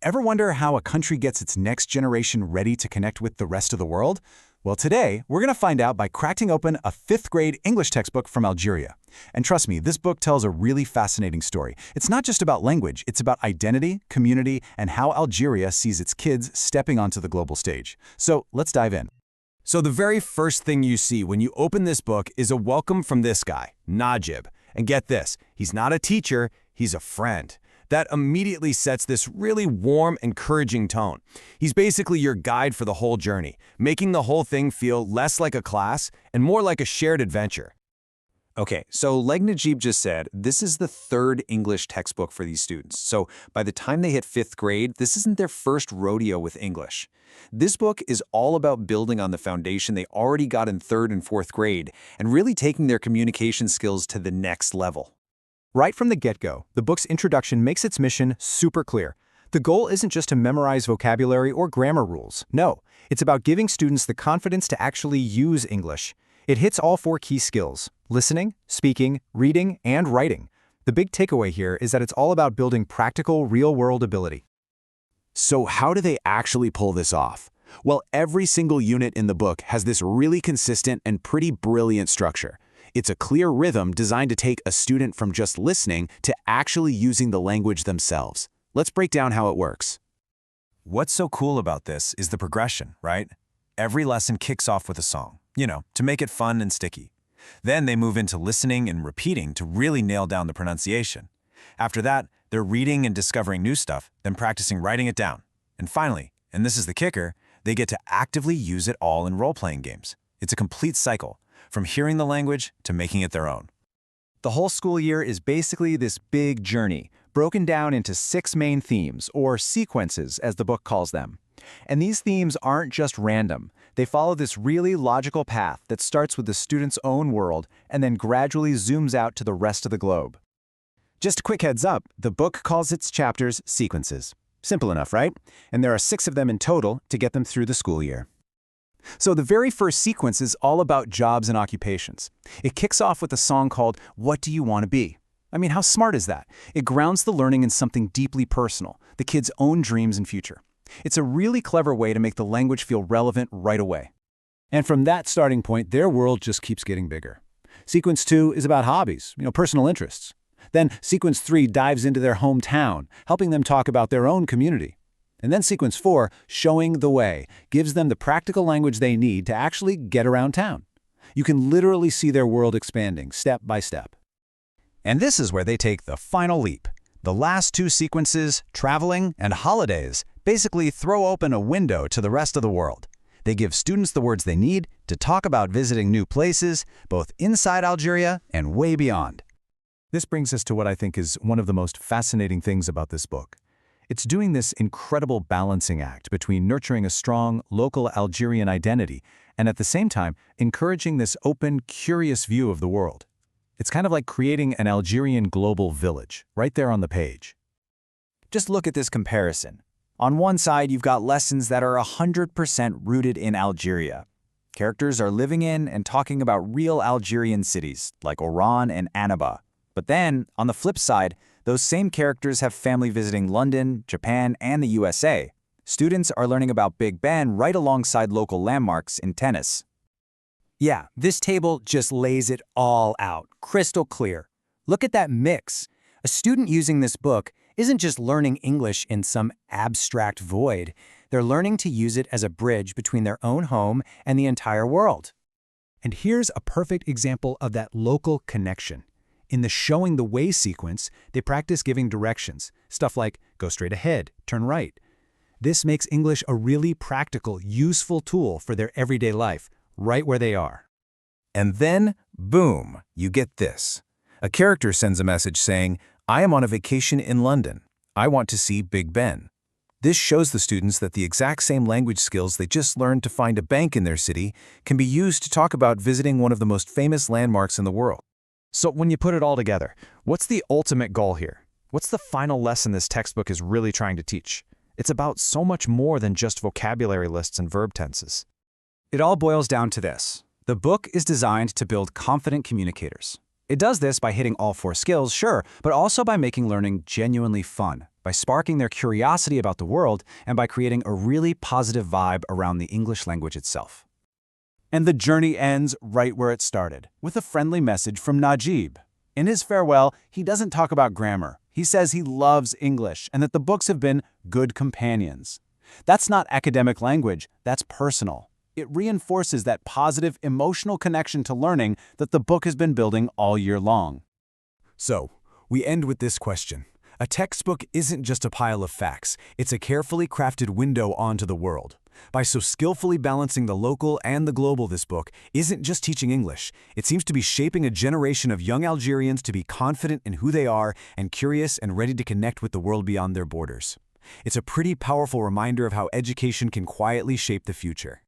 Ever wonder how a country gets its next generation ready to connect with the rest of the world? Well, today, we're going to find out by cracking open a 5th grade English textbook from Algeria. And trust me, this book tells a really fascinating story. It's not just about language, it's about identity, community, and how Algeria sees its kids stepping onto the global stage. So let's dive in. So the very first thing you see when you open this book is a welcome from this guy, Najib. And get this, he's not a teacher, he's a friend. That immediately sets this really warm, encouraging tone. He's basically your guide for the whole journey, making the whole thing feel less like a class and more like a shared adventure. Okay, so like Najib just said, this is the 3rd English textbook for these students. So by the time they hit 5th grade, this isn't their first rodeo with English. This book is all about building on the foundation they already got in 3rd and 4th grade and really taking their communication skills to the next level. Right from the get-go, the book's introduction makes its mission super clear. The goal isn't just to memorize vocabulary or grammar rules. No, it's about giving students the confidence to actually use English. It hits all 4 key skills: listening, speaking, reading, and writing. The big takeaway here is that it's all about building practical, real-world ability. So how do they actually pull this off? Well, every single unit in the book has this really consistent and pretty brilliant structure. It's a clear rhythm designed to take a student from just listening to actually using the language themselves. Let's break down how it works. What's so cool about this is the progression, right? Every lesson kicks off with a song, to make it fun and sticky. Then they move into listening and repeating to really nail down the pronunciation. After that, they're reading and discovering new stuff, then practicing writing it down. And finally, and this is the kicker, they get to actively use it all in role-playing games. It's a complete cycle, from hearing the language to making it their own. The whole school year is basically this big journey, broken down into 6 main themes, or sequences as the book calls them. And these themes aren't just random. They follow this really logical path that starts with the student's own world and then gradually zooms out to the rest of the globe. Just a quick heads up, the book calls its chapters sequences. Simple enough, right? And there are 6 of them in total to get them through the school year. So the very first sequence is all about jobs and occupations. It kicks off with a song called "What Do You Want to Be?" I mean, how smart is that? It grounds the learning in something deeply personal, the kid's own dreams and future. It's a really clever way to make the language feel relevant right away. And from that starting point, their world just keeps getting bigger. Sequence 2 is about hobbies, personal interests. Then sequence 3 dives into their hometown, helping them talk about their own community. And then sequence 4, showing the way, gives them the practical language they need to actually get around town. You can literally see their world expanding step by step. And this is where they take the final leap. The last 2 sequences, traveling and holidays, basically throw open a window to the rest of the world. They give students the words they need to talk about visiting new places, both inside Algeria and way beyond. This brings us to what I think is one of the most fascinating things about this book. It's doing this incredible balancing act between nurturing a strong, local Algerian identity and at the same time encouraging this open, curious view of the world. It's kind of like creating an Algerian global village, right there on the page. Just look at this comparison. On one side, you've got lessons that are 100% rooted in Algeria. Characters are living in and talking about real Algerian cities, like Oran and Annaba. But then, on the flip side, those same characters have family visiting London, Japan, and the USA. Students are learning about Big Ben right alongside local landmarks in tennis. Yeah, this table just lays it all out, crystal clear. Look at that mix. A student using this book isn't just learning English in some abstract void. They're learning to use it as a bridge between their own home and the entire world. And here's a perfect example of that local connection. In the Showing the Way sequence, they practice giving directions, stuff like go straight ahead, turn right. This makes English a really practical, useful tool for their everyday life, right where they are. And then, boom, you get this. A character sends a message saying, "I am on a vacation in London. I want to see Big Ben." This shows the students that the exact same language skills they just learned to find a bank in their city can be used to talk about visiting one of the most famous landmarks in the world. So when you put it all together, what's the ultimate goal here? What's the final lesson this textbook is really trying to teach? It's about so much more than just vocabulary lists and verb tenses. It all boils down to this. The book is designed to build confident communicators. It does this by hitting all 4 skills, sure, but also by making learning genuinely fun, by sparking their curiosity about the world and by creating a really positive vibe around the English language itself. And the journey ends right where it started, with a friendly message from Najib. In his farewell, he doesn't talk about grammar. He says he loves English and that the books have been good companions. That's not academic language, that's personal. It reinforces that positive emotional connection to learning that the book has been building all year long. So, we end with this question. A textbook isn't just a pile of facts, it's a carefully crafted window onto the world. By so skillfully balancing the local and the global, this book isn't just teaching English. It seems to be shaping a generation of young Algerians to be confident in who they are and curious and ready to connect with the world beyond their borders. It's a pretty powerful reminder of how education can quietly shape the future.